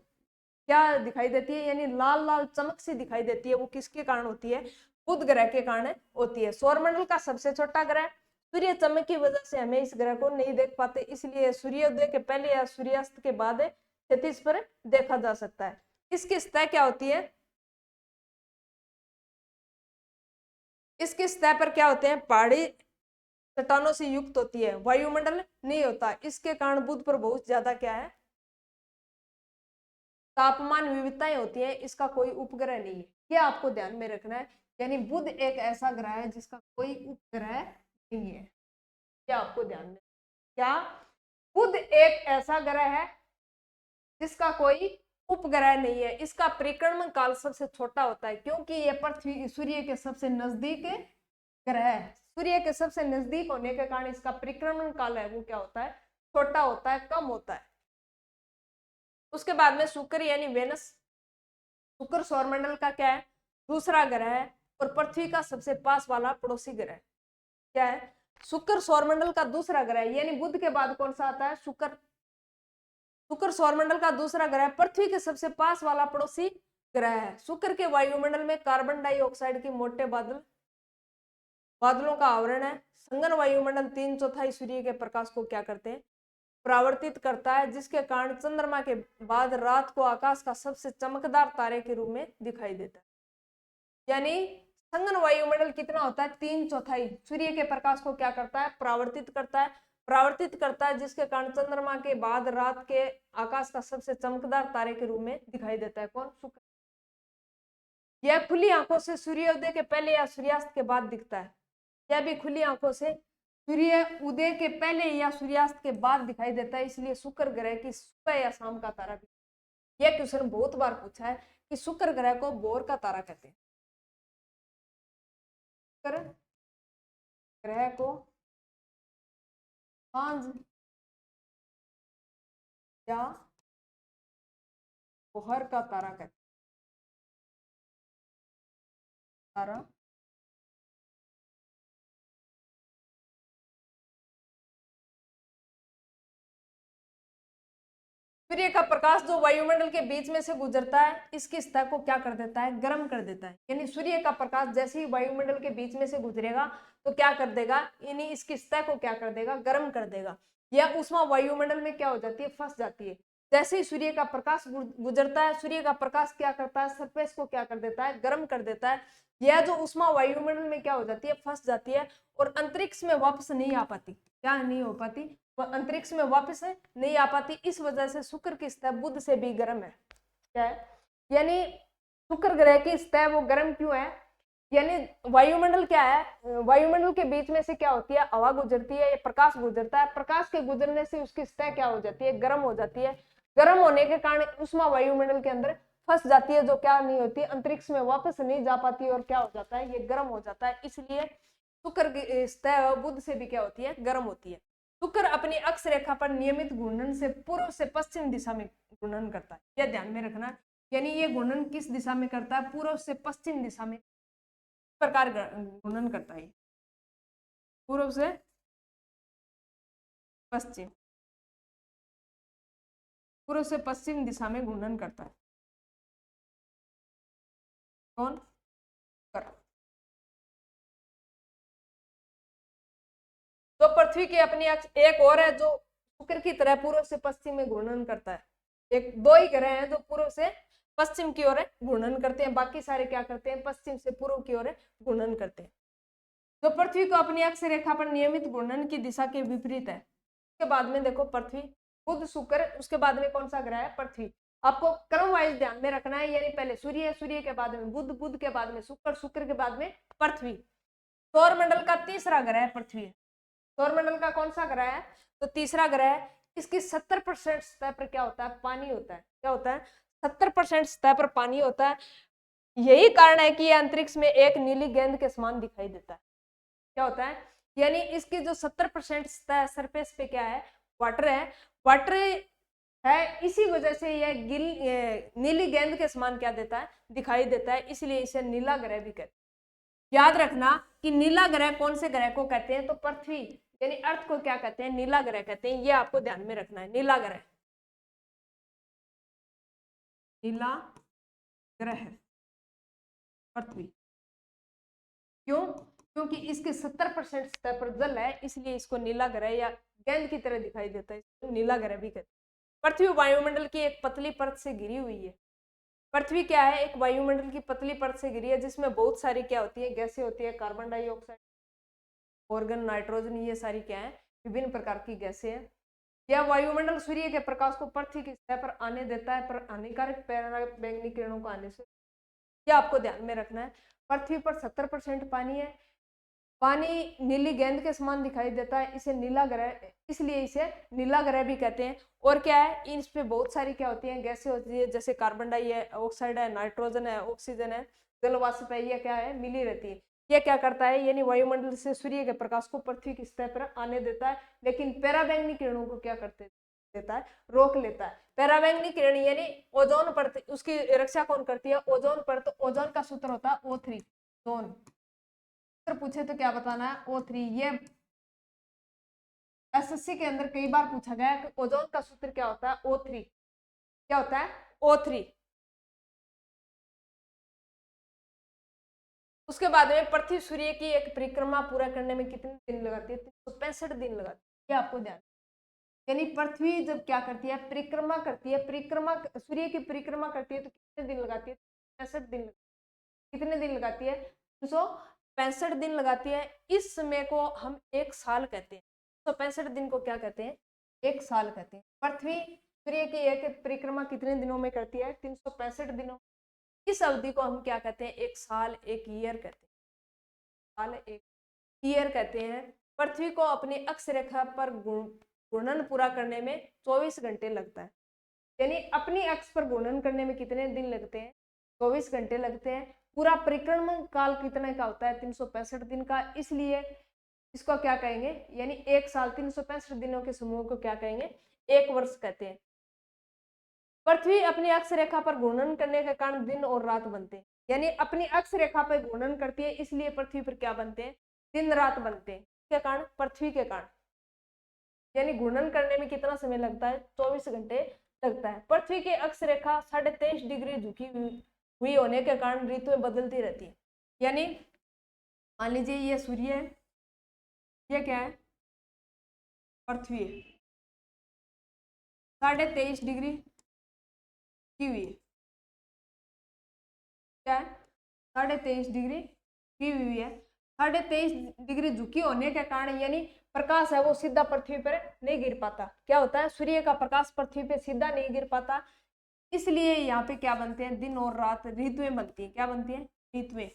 क्या दिखाई देती है, यानी लाल लाल चमक सी दिखाई देती है, वो किसके कारण होती है, बुध ग्रह के कारण होती है। सौरमंडल का सबसे छोटा ग्रह, सूर्य चमक की वजह से हमें इस ग्रह को नहीं देख पाते, इसलिए सूर्योदय के पहले या सूर्यास्त के बाद क्षितिज पर देखा जा सकता है। इसकी सतह क्या होती है, इसकी सतह पर क्या होते हैं, पहाड़ी चट्टानों से युक्त होती है, वायुमंडल नहीं होता। इसके कारण बुध पर बहुत ज्यादा क्या है, तापमान विविधताएं होती है, इसका कोई उपग्रह नहीं है। ये आपको ध्यान में रखना है। यानी बुध एक ऐसा ग्रह है जिसका कोई उपग्रह नहीं है। क्या आपको ध्यान में, क्या बुध एक ऐसा ग्रह है जिसका कोई उपग्रह नहीं है। इसका परिक्रमण काल सबसे छोटा होता है क्योंकि यह पृथ्वी सूर्य के सबसे नजदीक ग्रह है। सूर्य के सबसे नजदीक होने के कारण इसका परिक्रमण काल है वो क्या होता है, छोटा होता है, कम होता है। उसके बाद में शुक्र यानी वेनस, शुक्र सौरमंडल का क्या है, दूसरा ग्रह है और पृथ्वी का सबसे पास वाला पड़ोसी ग्रह। क्या है, शुक्र सौरमंडल का दूसरा ग्रह, यानी बुध के बाद कौन सा आता है, शुक्र। शुक्र सौरमंडल का दूसरा ग्रह, पृथ्वी के सबसे पास वाला पड़ोसी ग्रह है। शुक्र के वायुमंडल में कार्बन डाइऑक्साइड के मोटे बादलों का आवरण है। संघन वायुमंडल 3/4 सूर्य के प्रकाश को क्या करते हैं, परावर्तित करता है, जिसके कारण चंद्रमा के बाद रात को आकाश का सबसे चमकदार तारे के रूप में दिखाई देता है। यानी संघन वायुमंडल कितना होता है, 3/4 सूर्य के प्रकाश को क्या करता है, परावर्तित करता है। परावर्तित करता है, जिसके कारण चंद्रमा के बाद रात के आकाश का सबसे चमकदार तारे के रूप में दिखाई देता है। कौन? शुक्र। यह खुली आंखों से सूर्योदय के पहले या सूर्यास्त के बाद दिखता है। यह भी खुली आंखों से सूर्य उदय के पहले या सूर्यास्त के बाद दिखाई देता है, इसलिए शुक्र ग्रह की सुबह या शाम का तारा भी। यह क्वेश्चन बहुत बार पूछा है कि शुक्र ग्रह को भोर का तारा कहते हैं। शुक्र ग्रह को सांझ या दोपहर का तारा कहते हैं। तारा सूर्य का प्रकाश जो वायुमंडल के बीच में से गुजरता है, इसकी सतह को क्या कर देता है? गर्म कर देता है। यानी सूर्य का प्रकाश जैसे ही वायुमंडल के बीच में से गुजरेगा तो क्या कर देगा? यानी इसकी सतह को क्या कर देगा? गर्म कर देगा। यह ऊष्मा वायुमंडल में क्या हो जाती है? फंस जाती है। जैसे ही सूर्य का प्रकाश गुजरता है, सूर्य का प्रकाश क्या करता है? सरफेस को क्या कर देता है? गर्म कर देता है। यह जो ऊष्मा वायुमंडल में क्या हो जाती है? फंस जाती है और अंतरिक्ष में वापस नहीं आ पाती। क्या नहीं हो पाती? वह अंतरिक्ष में वापस नहीं आ पाती। इस वजह से शुक्र की सतह बुध से भी गर्म है। क्या है? यानी शुक्र ग्रह की सतह वो गर्म क्यों है? यानी वायुमंडल क्या है? वायुमंडल के बीच में से क्या होती है? हवा गुजरती है, प्रकाश गुजरता है। प्रकाश के गुजरने से उसकी सतह क्या हो जाती है? गर्म हो जाती है। गर्म होने के कारण उष्मा वायुमंडल के अंदर फंस जाती है, जो क्या नहीं होती? अंतरिक्ष में वापस नहीं जा पाती और क्या हो जाता है? ये गर्म हो जाता है। इसलिए शुक्र की सतह बुध से भी क्या होती है? गर्म होती है। शुक्र अपनी अक्ष रेखा पर नियमित घूर्णन से पूर्व से पश्चिम दिशा में घूर्णन करता है। यह ध्यान में रखना। यानी ये घूर्णन किस दिशा में करता है? पूर्व से पश्चिम दिशा में प्रकार घूर्णन करता है। पूर्व से पश्चिम, पूर्व से पश्चिम दिशा में घूर्णन करता है। कौन? शुक्र। तो पृथ्वी की अपनी अक्ष एक और है जो शुक्र की तरह पूर्व से पश्चिम में घूर्णन करता है। एक दो ही ग्रह हैं जो पूर्व से पश्चिम की ओर घूर्णन करते हैं, बाकी सारे क्या करते हैं? पश्चिम से पूर्व की ओर घूर्णन करते हैं। तो पृथ्वी को अपनी अक्ष रेखा पर नियमित घूर्णन की दिशा के विपरीत है। उसके बाद में देखो पृथ्वी, बुध, शुक्र, उसके बाद में कौन सा ग्रह है? पृथ्वी। आपको क्रम वाइज ध्यान में रखना है। यानी पहले सूर्य, सूर्य के बाद में बुध, बुध के बाद में शुक्र, शुक्र के बाद में पृथ्वी। सौरमंडल का तीसरा ग्रह पृथ्वी है। सौरमंडल का कौन सा ग्रह है? तो तीसरा ग्रह है। इसकी 70% सतह पर क्या होता है? पानी होता है। क्या होता है? 70% सतह पर पानी होता है। यही कारण है कि यह अंतरिक्ष में एक नीली गेंद के समान दिखाई देता है। क्या होता है? यानी इसकी जो 70% सतह सरफेस पे क्या है? वाटर है। वाटर है, इसी वजह से यह नीली गेंद के समान क्या देता है? दिखाई देता है। इसलिए इसे नीला ग्रह भी कहते हैं। याद रखना कि नीला ग्रह कौन से ग्रह को कहते हैं? तो पृथ्वी यानी अर्थ को क्या कहते हैं? नीला ग्रह कहते हैं। ये आपको ध्यान में रखना है। नीला ग्रह, नीला ग्रह पृथ्वी। क्यों? क्योंकि इसके 70% सतह पर जल है, इसलिए इसको नीला ग्रह या गेंद की तरह दिखाई देता है, इसको नीला ग्रह भी कहते हैं। पृथ्वी वायुमंडल की एक पतली परत से घिरी हुई है। पृथ्वी क्या है? एक वायुमंडल की पतली परत से घिरी है, जिसमें बहुत सारी क्या होती है? गैसें होती है। कार्बन डाइऑक्साइड, ऑर्गन, नाइट्रोजन, ये सारी क्या है? विभिन्न प्रकार की गैसें हैं। यह वायुमंडल सूर्य के प्रकाश को पृथ्वी की सतह पर आने देता है, पर हानिकारक पराबैंगनी किरणों को आने से, यह आपको ध्यान में रखना है। पृथ्वी पर 70% पानी है। पानी नीली गेंद के समान दिखाई देता है, इसे नीला ग्रह, इसलिए इसे नीला ग्रह भी कहते हैं। और क्या है? इस पे बहुत सारी क्या होती हैं? गैसें होती है, जैसे कार्बन डाइऑक्साइड है, नाइट्रोजन है, ऑक्सीजन है, जलवाष्प है। ये क्या है? मिली रहती है। यह क्या करता है? यानी वायुमंडल से सूर्य के प्रकाश को पृथ्वी की सतह पर आने देता है, लेकिन पराबैंगनी किरणों को क्या करते देता है? रोक लेता है। पराबैंगनी किरण यानी ओजोन परत, उसकी रक्षा कौन करती है? ओजोन परत। ओजोन का सूत्र होता है O3। ओजोन पूछे तो क्या बताना है? O3। ये एसएससी के अंदर कई बार पूछा गया है कि ओजोन का सूत्र क्या होता है? O3। क्या होता है? O3। उसके बाद में पृथ्वी सूर्य की एक परिक्रमा पूरा करने में कितने दिन लगाती है? 365 दिन लगाती है। आपको ध्यान, यानी पृथ्वी जब क्या करती है? परिक्रमा करती है। परिक्रमा, सूर्य की परिक्रमा करती है तो कितने दिन लगाती है? 65 दिन। कितने दिन लगाती है? 365 दिन लगाती है। इस समय को हम एक साल कहते हैं। 365 दिन को क्या कहते हैं, एक साल कहते हैं। पृथ्वी सूर्य की एक परिक्रमा कितने दिनों में करती है, 365 दिनों। इस अवधि को हम क्या कहते हैं, एक साल, एक ईयर कहते हैं। साल, एक ईयर कहते हैं। पृथ्वी को अपनी अक्ष रेखा पर घूर्णन पूरा करने में 24 घंटे लगता है। यानी अपनी अक्ष पर घूर्णन करने में कितने दिन लगते हैं, 24 घंटे लगते हैं। पूरा परिक्रमण काल कितने का होता है, 365 दिन का। इसलिए इसको क्या कहेंगे, यानी एक साल 365 दिनों के समूह को क्या कहेंगे, एक वर्ष कहते हैं। पृथ्वी अपनी अक्ष रेखा पर घूर्णन करने के कारण दिन और रात बनते हैं। यानी अपनी अक्ष रेखा पर घूर्णन करती है, इसलिए पृथ्वी पर क्या बनते हैं, दिन रात बनते हैं। किसके कारण, पृथ्वी के कारण। यानी घूर्णन करने में कितना समय लगता है, 24 घंटे लगता है। पृथ्वी की अक्ष रेखा 23.5 डिग्री झुकी हुई होने के कारण ऋतुएं बदलती रहती है। यानी मान लीजिए ये सूर्य है, ये क्या है, पृथ्वी है, 23.5 डिग्री की हुई है, क्या है, 23.5 डिग्री की हुई है। 23.5 डिग्री झुकी होने के कारण यानी प्रकाश है वो सीधा पृथ्वी पर नहीं गिर पाता। क्या होता है, सूर्य का प्रकाश पृथ्वी पे सीधा नहीं गिर पाता, इसलिए यहाँ पे क्या बनते हैं, दिन और रात, ऋतुएं बनती है। क्या बनती है, ऋतुएं।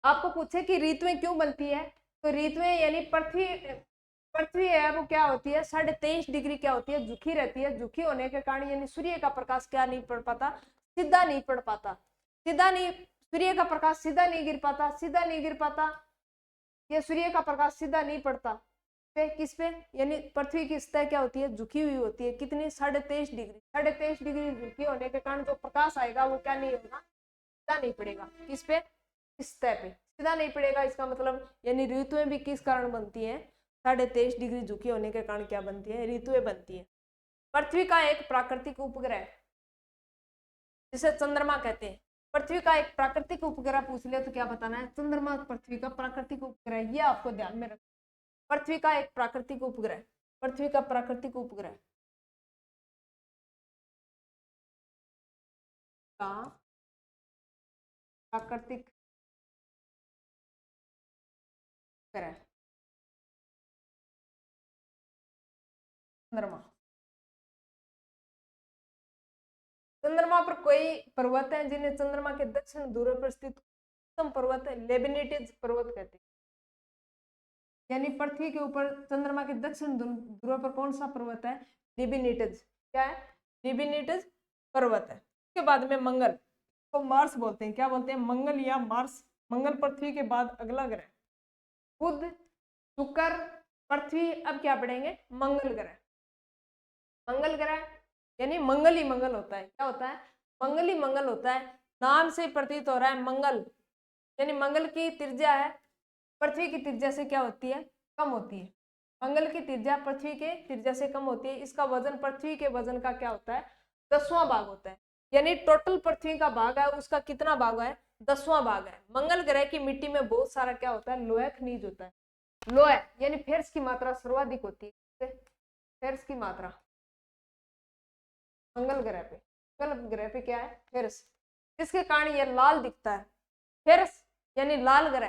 आपको पूछे कि ऋतुएं क्यों बनती है, तो ऋतुएं यानी पृथ्वी पृथ्वी है वो क्या होती है, 23.5 डिग्री क्या होती है, झुकी रहती है। झुकी होने के कारण यानी सूर्य का प्रकाश क्या नहीं पड़ पाता, सीधा नहीं पड़ पाता। सीधा नहीं, सूर्य का प्रकाश सीधा नहीं गिर पाता, सीधा नहीं गिर पाता, ये सूर्य का प्रकाश सीधा नहीं पड़ता पे, किस पे, यानी पृथ्वी की सतह क्या होती है, झुकी हुई होती है। कितनी, 23.5 डिग्री। 23.5 डिग्री झुकी होने के कारण जो प्रकाश आएगा वो क्या नहीं होगा, सीधा नहीं पड़ेगा। किस पे, इस सतह पे सीधा नहीं पड़ेगा। इसका मतलब यानी ऋतुएं भी किस कारण बनती हैं, 23.5 डिग्री झुकी होने के कारण क्या बनती है, ऋतुएं बनती है। पृथ्वी का एक प्राकृतिक उपग्रह जिसे चंद्रमा कहते हैं। पृथ्वी का एक प्राकृतिक उपग्रह पूछ ले तो क्या बताना है, चंद्रमा पृथ्वी का प्राकृतिक उपग्रह, ये आपको ध्यान में रखना। पृथ्वी का एक प्राकृतिक उपग्रह, पृथ्वी का प्राकृतिक उपग्रह का प्राकृतिक उपग्रह चंद्रमा। चंद्रमा पर कोई पर्वत है जिन्हें चंद्रमा के दक्षिण ध्रुव पर स्थित उत्तम पर्वत है लेबिनेटिज पर्वत कहते हैं। यानी पृथ्वी के ऊपर चंद्रमा के दक्षिण ध्रुव पर कौन सा पर्वत है, लेबिनेटिज। क्या है, लेबिनेटिज पर्वत है। उसके बाद में मंगल तो मार्स बोलते हैं। क्या बोलते हैं, मंगल या मार्स। मंगल पृथ्वी के बाद अगला ग्रह। बुध, शुक्र, पृथ्वी, अब क्या पढ़ेंगे, मंगल ग्रह। मंगल ग्रह यानी मंगल ही मंगल होता है। क्या होता है, मंगल ही मंगल होता है। नाम से प्रतीत हो रहा है मंगल, यानी मंगल की त्रिज्या है पृथ्वी की त्रिज्या से क्या होती है, कम होती है। मंगल की त्रिज्या पृथ्वी के त्रिज्या से कम होती है। इसका वजन पृथ्वी के वजन का क्या होता है, 10वां भाग होता है। यानी टोटल पृथ्वी का भाग है उसका कितना भाग है, 10वां भाग है। मंगल ग्रह की मिट्टी में बहुत सारा क्या होता है, लोहा खनिज होता है। लोहा यानी फेरस की मात्रा सर्वाधिक होती है। फेरस की मात्रा मंगल ग्रह पे, मंगल ग्रह पे क्या है, फेरस। इसके कारण यह लाल दिखता है। फेरस यानी लाल ग्रह,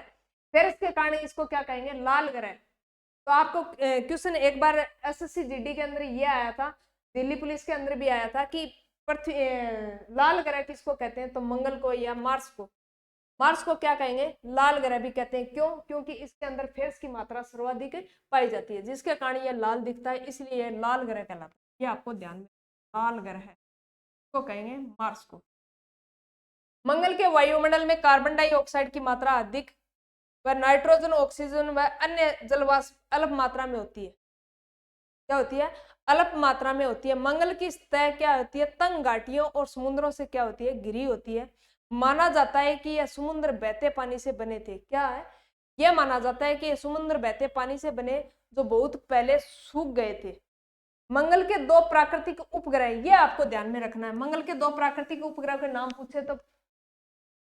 फेरस के कारण इसको क्या कहेंगे, लाल ग्रह। तो आपको क्वेश्चन एक बार एसएससी जीडी के अंदर ये आया था, दिल्ली पुलिस के अंदर भी आया था कि पृथ्वी लाल ग्रह किसको कहते हैं, तो मंगल को या मार्स को। मार्स को क्या कहेंगे, लाल ग्रह भी कहते हैं। क्यों, क्योंकि इसके अंदर फेरस की मात्रा सर्वाधिक पाई जाती है, जिसके कारण यह लाल दिखता है, इसलिए यह लाल ग्रह कहलाता है। ये आपको ध्यान में, लाल ग्रह को कहेंगे मार्स को। मंगल के वायुमंडल में कार्बन डाइऑक्साइड की मात्रा अधिक व नाइट्रोजन, ऑक्सीजन व अन्य जलवाष्प अल्प मात्रा में होती है। क्या होती है, अल्प मात्रा में होती है। मंगल की सतह क्या होती है, तंग घाटियों और समुद्रों से क्या होती है, घिरी होती है। माना जाता है कि यह समुद्र बहते पानी से बने थे। क्या है, यह माना जाता है कि यह समुद्र बहते पानी से बने जो बहुत पहले सूख गए थे। मंगल के 2 प्राकृतिक उपग्रह, ये आपको ध्यान में रखना है। मंगल के 2 प्राकृतिक उपग्रह के नाम पूछे तो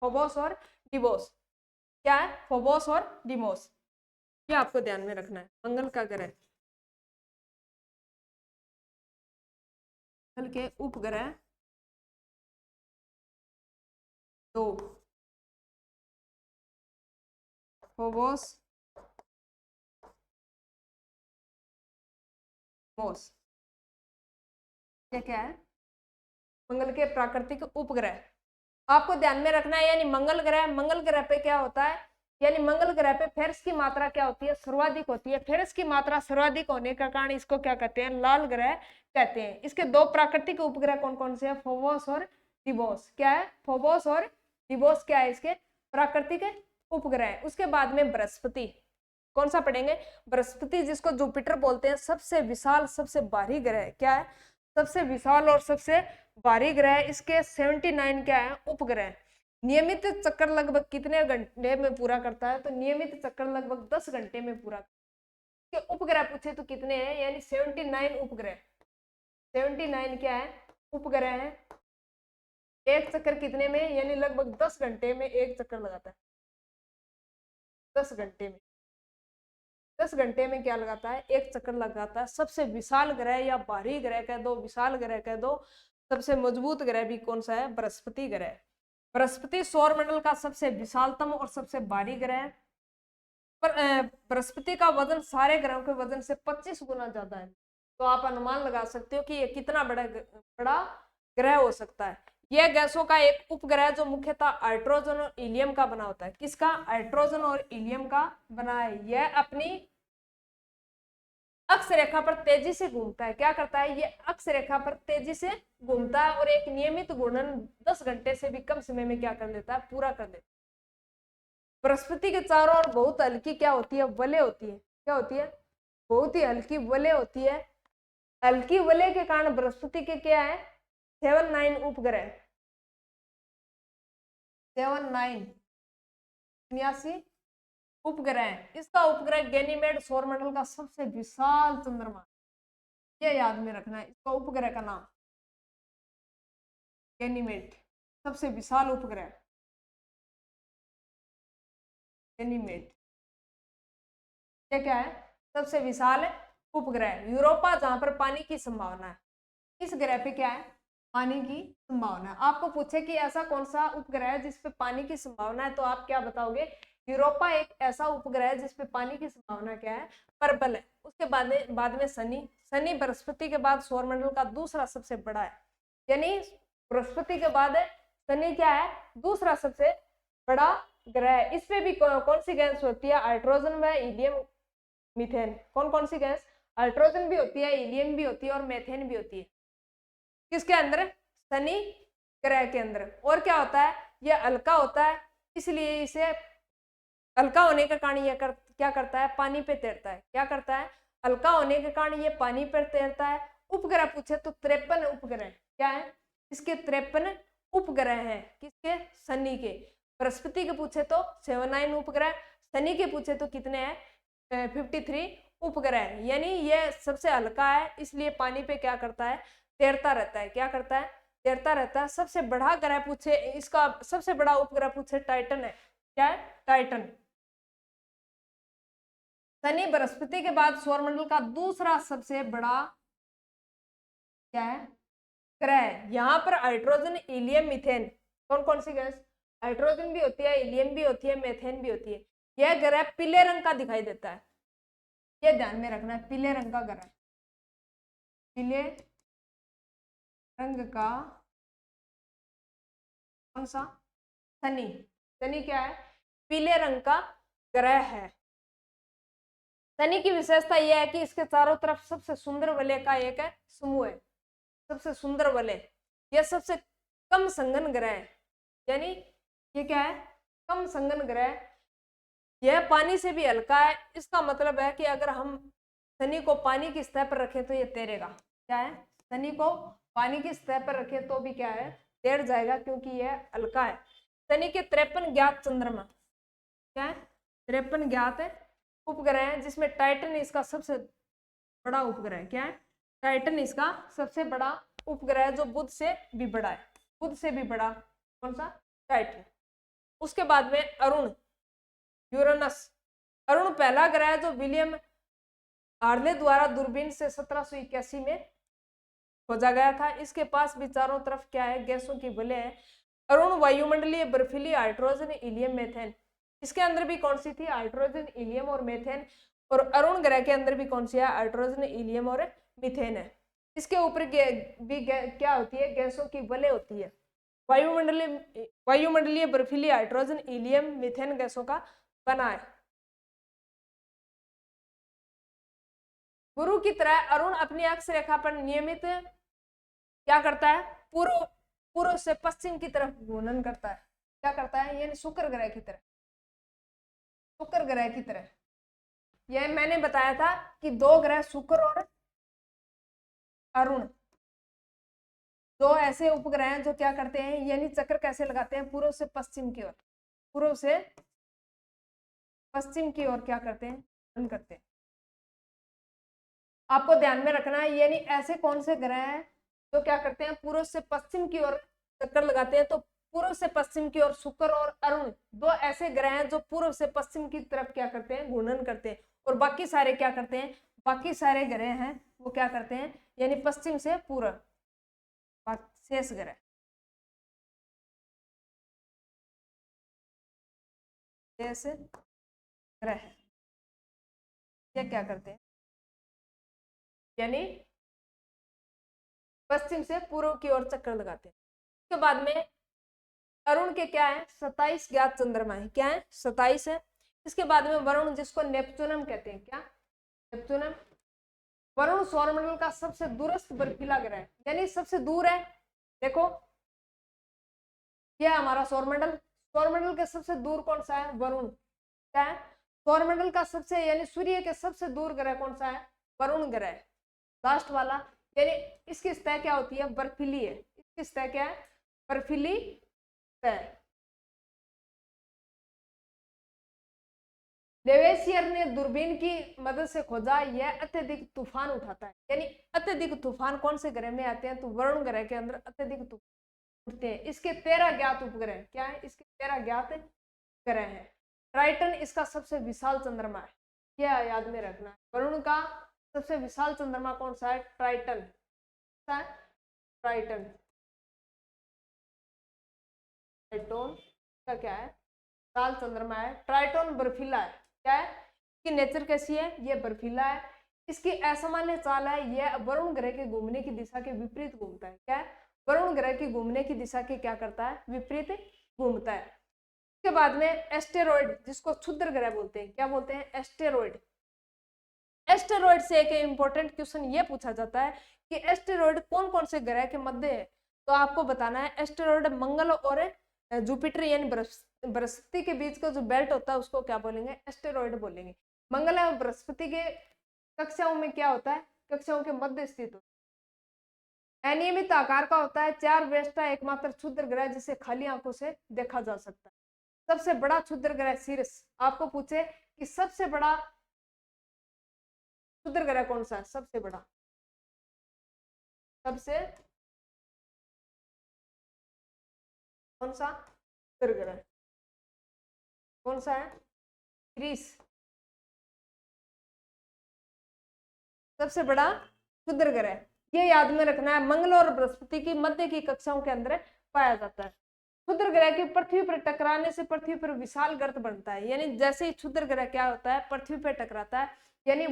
फोबोस और डिमोस। क्या है, फोबोस और डिमोस, ये आपको ध्यान में रखना है। मंगल का ग्रह, मंगल के उपग्रह 2, फोबोस मोस, ये क्या है? मंगल के प्राकृतिक उपग्रह। आपको ध्यान में रखना है, यानी मंगल ग्रह पे क्या होता है, यानी मंगल ग्रह पे फेरस की मात्रा क्या होती है, सर्वाधिक होती है। फेरस की मात्रा सर्वाधिक होने का कारण इसको क्या कहते हैं, लाल ग्रह कहते हैं। इसके दो प्राकृतिक उपग्रह कौन कौन से हैं, फोबोस और डिबोस। क्या है, फोबोस और डिबोस क्या है इसके प्राकृतिक उपग्रह। उसके बाद में बृहस्पति, कौन सा पढ़ेंगे, बृहस्पति, जिसको जुपिटर बोलते हैं, सबसे विशाल सबसे भारी ग्रह। क्या है, सबसे विशाल और सबसे भारी ग्रह। इसके 79 क्या है, उपग्रह। नियमित चक्कर लगभग कितने घंटे में पूरा करता है, तो नियमित चक्कर लगभग 10 घंटे में पूरा। के उपग्रह पूछे तो कितने हैं, यानी 79 उपग्रह। 79 क्या है, उपग्रह है। एक चक्कर कितने में, यानी लगभग 10 घंटे में एक चक्कर लगाता है। 10 घंटे में, 10 घंटे में क्या लगाता है, एक चक्कर लगाता है। सबसे विशाल ग्रह या भारी ग्रह कह दो, विशाल ग्रह कह दो, सबसे मजबूत ग्रह भी कौन सा है, बृहस्पति ग्रह। बृहस्पति सौरमंडल का सबसे विशालतम और सबसे भारी ग्रह है। पर बृहस्पति का वजन सारे ग्रहों के वजन से 25 गुना ज्यादा है। तो आप अनुमान लगा सकते हो कि ये कितना बड़ा ग्रह हो सकता है। यह गैसों का एक उपग्रह जो मुख्यतः हाइड्रोजन और हीलियम का बना होता है। किसका, हाइड्रोजन और हीलियम का बना है। यह अपनी अक्ष रेखा पर तेजी से घूमता है। क्या करता है, ये अक्ष रेखा पर तेजी से घूमता है और एक नियमित घूर्णन 10 घंटे से भी कम समय में क्या कर देता है, पूरा कर देता है। बृहस्पति के चारों ओर बहुत हल्की क्या होती है, वलय होती है। क्या होती है, बहुत ही हल्की वलय होती है। हल्की वलय के कारण बृहस्पति के क्या है, 79 उपग्रह, 79 उपग्रह। इसका उपग्रह गैनीमेड सौरमंडल का सबसे विशाल चंद्रमा, ये याद में रखना है। इसका उपग्रह का नाम गैनीमेड, सबसे विशाल उपग्रह गैनीमेड। ये क्या है, सबसे विशाल उपग्रह। यूरोपा, जहां पर पानी की संभावना है। इस ग्रह पे क्या है, पानी की संभावना है। आपको पूछे कि ऐसा कौन सा उपग्रह है जिसपे पानी की संभावना है, तो आप क्या बताओगे, यूरोपा एक ऐसा उपग्रह है जिसपे पानी की संभावना क्या है, प्रबल है। उसके बाद में शनि बृहस्पति के बाद सौरमंडल का दूसरा सबसे बड़ा है। यानी बृहस्पति के बाद शनि क्या है, दूसरा सबसे बड़ा ग्रह है। इसपे भी कौन सी गैस होती है, हाइड्रोजन व हीलियम मीथेन। कौन कौन सी गैस, हाइड्रोजन भी होती है, हीलियम भी होती है और मीथेन भी होती है। किसके अंदर, शनि ग्रह के अंदर। और क्या होता है, यह हल्का होता है, इसलिए इसे हल्का होने के कारण यह क्या करता है, पानी पे तैरता है। क्या करता है, हल्का होने के कारण यह पानी पर तैरता है। उपग्रह पूछे तो 53 उपग्रह। क्या है, इसके 53 उपग्रह हैं। किसके, शनि के। बृहस्पति के पूछे तो 79 उपग्रह, शनि के पूछे तो कितने हैं, 53 उपग्रह। यानी यह सबसे हल्का है, इसलिए पानी पे क्या करता है, तैरता रहता है। क्या करता है, तैरता रहता है। सबसे बड़ा ग्रह पूछे, इसका सबसे बड़ा उपग्रह पूछे टाइटन है। क्या है, टाइटन। शनि बृहस्पति के बाद सौरमंडल का दूसरा सबसे बड़ा क्या है, ग्रह। यहाँ पर हाइड्रोजन, हीलियम, मीथेन, कौन कौन सी गैस, हाइड्रोजन भी होती है, हीलियम भी होती है, मीथेन भी होती है। यह ग्रह पीले रंग का दिखाई देता है, ये ध्यान में रखना है। पीले रंग का ग्रह, पीले रंग का कौन सा, शनि। शनि क्या है, पीले रंग का ग्रह है। शनि की विशेषता यह है कि इसके चारों तरफ सबसे सुंदर वलय का एक है समूह है, सबसे सुंदर वलय। यह सबसे कम संघन ग्रह है, यानी ये क्या है, कम संघन ग्रह। यह पानी से भी हल्का है। इसका मतलब है कि अगर हम शनि को पानी की सतह पर रखें तो ये तैरेगा। क्या है, शनि को पानी की सतह पर रखें तो भी क्या है, तैर जाएगा, क्योंकि यह हल्का है। शनि के 53 ज्ञात चंद्रमा, क्या है, 53 ज्ञात उपग्रह है, जिसमें टाइटन इसका सबसे बड़ा उपग्रह है। क्या है, टाइटन इसका सबसे बड़ा उपग्रह है, जो बुध से भी बड़ा है। बुध से भी बड़ा कौन सा, टाइटन। उसके बाद में अरुण, यूरेनस। अरुण पहला ग्रह है जो विलियम हार्ले द्वारा दूरबीन से 1781 में खोजा गया था। इसके पास भी चारों तरफ क्या है, गैसों की वलय है। अरुण वायुमंडलीय बर्फीली हाइड्रोजन, हीलियम, मीथेन इसके अंदर भी कौन सी थी, हाइड्रोजन, हीलियम और मीथेन। और अरुण ग्रह के अंदर भी कौन सी है, हाइड्रोजन, हीलियम और मीथेन है। इसके ऊपर क्या होती है, गैसों की वलय होती है। वायुमंडलीय बर्फीली हाइड्रोजन, हीलियम, मीथेन गैसों का बना है। गुरु की तरह अरुण अपनी अक्ष रेखा पर नियमित क्या करता है, पूर्व पूर्व से पश्चिम की तरफ घूर्णन करता है। क्या करता है, यानी शुक्र ग्रह की तरह, शुक्र ग्रह की तरह। यह मैंने बताया था कि दो ग्रह शुक्र और अरुण, दो ऐसे उपग्रह हैं जो क्या करते हैं, यानी चक्र कैसे लगाते हैं, पूर्व से पश्चिम की ओर, पूर्व से पश्चिम की ओर क्या करते हैं, घूर्णन करते हैं। आपको ध्यान में रखना है, यानी ऐसे कौन से ग्रह हैं जो क्या करते हैं, पूर्व से पश्चिम की ओर चक्कर लगाते हैं। तो पूर्व से पश्चिम की ओर शुक्र और अरुण दो ऐसे ग्रह हैं जो पूर्व से पश्चिम की तरफ क्या करते हैं, घूर्णन करते हैं। और बाकी सारे क्या करते हैं, बाकी सारे ग्रह हैं वो क्या करते हैं, यानी पश्चिम से पूर्व, शेष ग्रह, शेष ग्रह ये क्या करते हैं, यानी पश्चिम से पूर्व की ओर चक्कर लगाते हैं। उसके बाद में अरुण के क्या है, 27 ज्ञात चंद्रमा है। क्या है, 27 है। इसके बाद में वरुण, जिसको नेपच्यूनम कहते हैं, क्या, नेपच्यूनम। वरुण सौरमंडल का सबसे दूरस्थ बर्फीला ग्रह है, यानी सबसे दूर है। देखो यह हमारा सौरमंडल, सौरमंडल के सबसे दूर कौन सा है, वरुण। क्या है, सौरमंडल का सबसे, यानी सूर्य के सबसे दूर ग्रह कौन सा है, वरुण ग्रह, लास्ट वाला। यानी इसकी सतह क्या होती है, बर्फीली है। इसकी सतह क्या है, बर्फीली सतह। लेवेसियर ने दूरबीन की मदद से खोजा, यह अत्यधिक तूफान उठाता है। यानी अत्यधिक तूफान कौन से ग्रह में आते हैं, तो वरुण ग्रह के अंदर अत्यधिक तूफान उठते हैं। इसके 13 ज्ञात उपग्रह, क्या है, इसके 13 ज्ञात ग्रह हैं। ट्राइटन इसका सबसे विशाल चंद्रमा है, यह याद में रखना है। वरुण का सबसे विशाल चंद्रमा कौन सा है, ट्राइटन, ट्राइटन, ट्राइटोन का क्या है, विशाल चंद्रमा है। ट्राइटोन बर्फीला है। क्या है, इसकी नेचर कैसी है, ये बर्फीला है। इसकी असामान्य चाल है, यह वरुण ग्रह के घूमने की दिशा के विपरीत घूमता है। क्या है, वरुण ग्रह की घूमने की दिशा के क्या करता है, विपरीत घूमता है। इसके बाद में एस्टेरॉइड, जिसको क्षुद्र ग्रह बोलते हैं, क्या बोलते हैं, एस्टेरॉइड। एस्टेरॉइड से एक इंपॉर्टेंट क्वेश्चन ये पूछा जाता है कि एस्टेरॉइड कौन कौन से ग्रह के मध्य है। तो आपको बताना है एस्टेरॉइड मंगल और जुपिटर यानी बृहस्पति के बीच का जो बेल्ट होता है उसको क्या बोलेंगे, एस्टेरॉइड बोलेंगे। मंगल और बृहस्पति के कक्षाओं में क्या होता है, कक्षाओं के मध्य स्थित होता है। अनियमित आकार का होता है, 4 व्यस्टा एकमात्र क्षुद्र ग्रह जिसे खाली आंखों से देखा जा सकता है। सबसे बड़ा क्षुद्र ग्रह सीरस, आपको पूछे कि सबसे बड़ा क्षुद्र ग्रह कौन सा है, सबसे बड़ा, सबसे कौन सा क्षुद्र ग्रह कौन सा है, सीरिस, सबसे बड़ा क्षुद्र ग्रह। ये याद में रखना है, मंगल और बृहस्पति की मध्य की कक्षाओं के अंदर पाया जाता है। क्षुद्र ग्रह के पृथ्वी पर टकराने से पृथ्वी पर विशाल गर्त बनता है। यानी जैसे ही क्षुद्र ग्रह क्या होता है, पृथ्वी पर टकराता है, यानी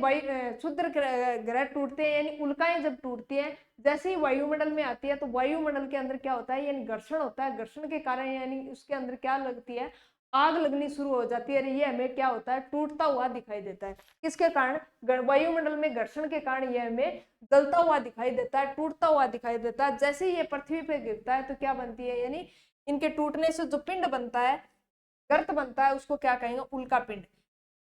क्षुद्र ग्रह टूटते हैं, यानी उल्काएं जब टूटती है, जैसे ही वायुमंडल में आती है तो वायुमंडल के अंदर क्या होता है, यानी घर्षण होता है। घर्षण के कारण यानी उसके अंदर क्या लगती है, आग लगनी शुरू हो जाती है। ये हमें क्या होता है, टूटता हुआ दिखाई देता है। किसके कारण, वायुमंडल में घर्षण के कारण यह हमें जलता हुआ दिखाई देता है, टूटता हुआ दिखाई देता है। जैसे ही ये पृथ्वी पे गिरता है तो क्या बनती है, यानी इनके टूटने से जो पिंड बनता है, गर्त बनता है, उसको क्या कहेंगे, उल्का पिंड।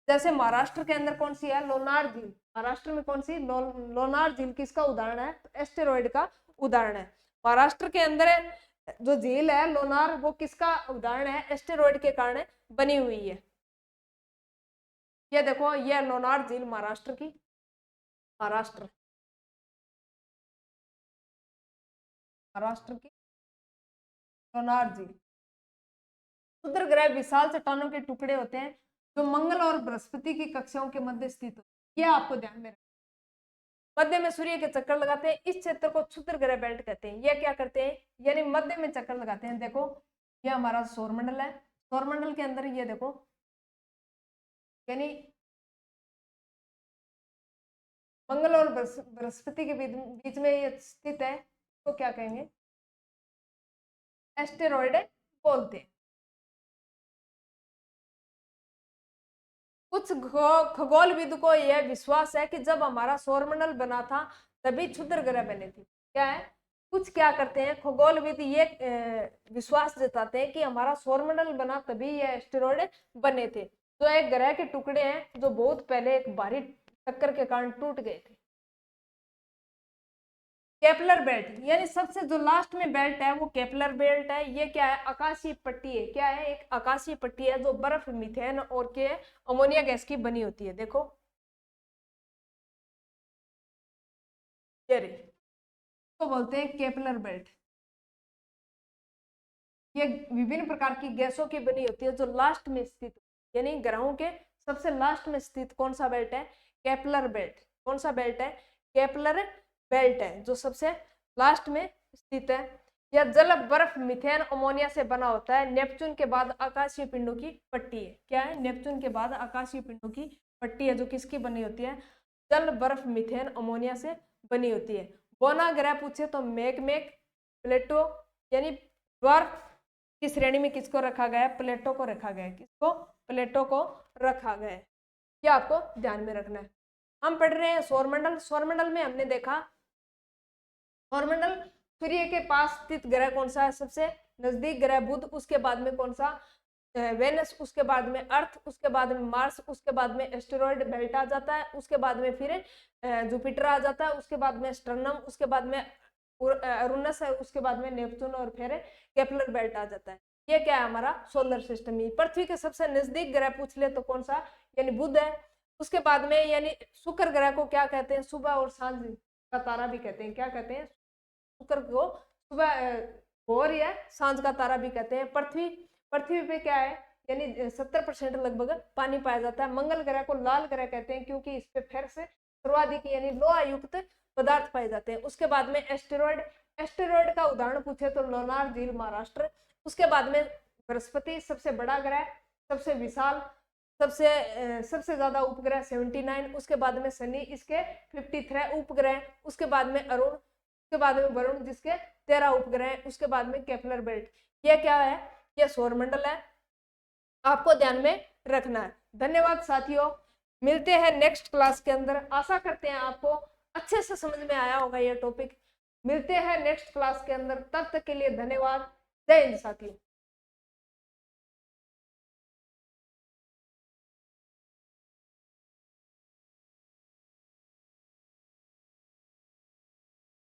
जैसे महाराष्ट्र के अंदर कौन सी है, लोनार झील। महाराष्ट्र में कौन सी, लोनार झील किसका उदाहरण है, तो एस्टेरॉइड का उदाहरण है। महाराष्ट्र के अंदर जो झील है लोनार, वो किसका उदाहरण है, एस्टेरॉइड के कारण बनी हुई है। ये देखो, ये लोनार झील महाराष्ट्र की, महाराष्ट्र की लोनार झील। क्षुद्र ग्रह विशाल चट्टानों के टुकड़े होते हैं जो मंगल और बृहस्पति की कक्षाओं के मध्य स्थित होते हैं। यह आपको ध्यान में रखना। मध्य में सूर्य के चक्कर लगाते हैं, इस क्षेत्र को क्षुद्र ग्रह बेल्ट कहते हैं। यह क्या करते हैं, यानी मध्य में चक्कर लगाते हैं। देखो ये हमारा सौरमंडल है, सौरमंडल के अंदर ये देखो यानी मंगल और बृहस्पति के बीच में ये स्थित है, तो क्या कहेंगे, एस्टेरॉयड बोलते हैं। कुछ खगोलविद को यह विश्वास है कि जब हमारा सौरमंडल बना था तभी क्षुद्र ग्रह बने थे। क्या है, कुछ क्या करते हैं खगोलविद, ये विश्वास जताते हैं कि हमारा सौरमंडल बना तभी ये एस्टेरॉयड बने थे, तो एक ग्रह के टुकड़े हैं जो बहुत पहले एक भारी टक्कर के कारण टूट गए थे। केपलर बेल्ट, यानी सबसे जो लास्ट में बेल्ट है वो केपलर बेल्ट है। ये क्या है, आकाशीय पट्टी है। क्या है, एक आकाशीय पट्टी है जो बर्फ, मीथेन और के अमोनिया गैस की बनी होती है। देखो ये तो बोलते हैं केपलर बेल्ट। ये विभिन्न प्रकार की गैसों की बनी होती है जो लास्ट में स्थित, यानी ग्रहों के सबसे लास्ट में स्थित कौन सा बेल्ट है, केपलर बेल्ट। कौन सा बेल्ट है, केपलर बेल्ट है, जो सबसे लास्ट में स्थित है। यह जल, बर्फ, मीथेन, अमोनिया से बना होता है। नेपच्यून के बाद आकाशीय पिंडों की पट्टी है। क्या है, नेपच्यून के बाद आकाशीय पिंडों की पट्टी है, जो किसकी बनी होती है, जल, बर्फ, मीथेन, अमोनिया से बनी होती है। बोना ग्रह पूछे तो मैकमेक, प्लेटो, यानी ड्वार्फ की श्रेणी में किसको रखा गया है, प्लेटो को रखा गया है। किसको, प्लेटो को रखा गया है। ये आपको ध्यान में रखना है। हम पढ़ रहे हैं सौरमंडल। सौरमंडल में हमने देखा सौरमंडल सूर्य के पास स्थित ग्रह कौन सा है, सबसे नजदीक ग्रह बुध, उसके बाद में कौन सा, वेनस, उसके बाद में अर्थ, उसके बाद में मार्स, उसके बाद में एस्टेरॉयड बेल्ट आ जाता है, उसके बाद में फिर जुपिटर आ जाता है, उसके बाद में स्टर्नम, उसके बाद में अरुणस है, उसके बाद में नेपच्यून और फिर केपलर बेल्ट आ जाता है। ये क्या है, हमारा सोलर सिस्टम ही। पृथ्वी के सबसे नजदीक ग्रह पूछ ले तो कौन सा, यानी बुध है। उसके बाद में यानी शुक्र ग्रह को क्या कहते हैं, सुबह और सांझ का तारा भी कहते हैं। क्या कहते हैं, शुक्र को सुबह और या सांझ का तारा भी कहते हैं। पृथ्वी पे क्या है, यानी 70% लगभग पानी पाया जाता है। मंगल ग्रह को लाल ग्रह कहते हैं क्योंकि इस पे फिर से सर्वाधिक यानी लोहा युक्त पदार्थ पाए जाते हैं। उसके बाद में एस्टेरॉयड का उदाहरण पूछे तो लोनार झील, महाराष्ट्र। उसके बाद में बृहस्पति, सबसे बड़ा ग्रह, सबसे विशाल, सबसे ज्यादा उपग्रह 79। उसके बाद में शनि, इसके 53 उपग्रह। उसके बाद में अरुण, उसके बाद में वरुण, जिसके 13 उपग्रह। उसके बाद में केपलर बेल्ट। ये क्या है, ये सौरमंडल है, आपको ध्यान में रखना है। धन्यवाद साथियों, मिलते हैं नेक्स्ट क्लास के अंदर। आशा करते हैं आपको अच्छे से समझ में आया होगा ये टॉपिक। मिलते हैं नेक्स्ट क्लास के अंदर, तब तक के लिए धन्यवाद। जय हिंद साथियों।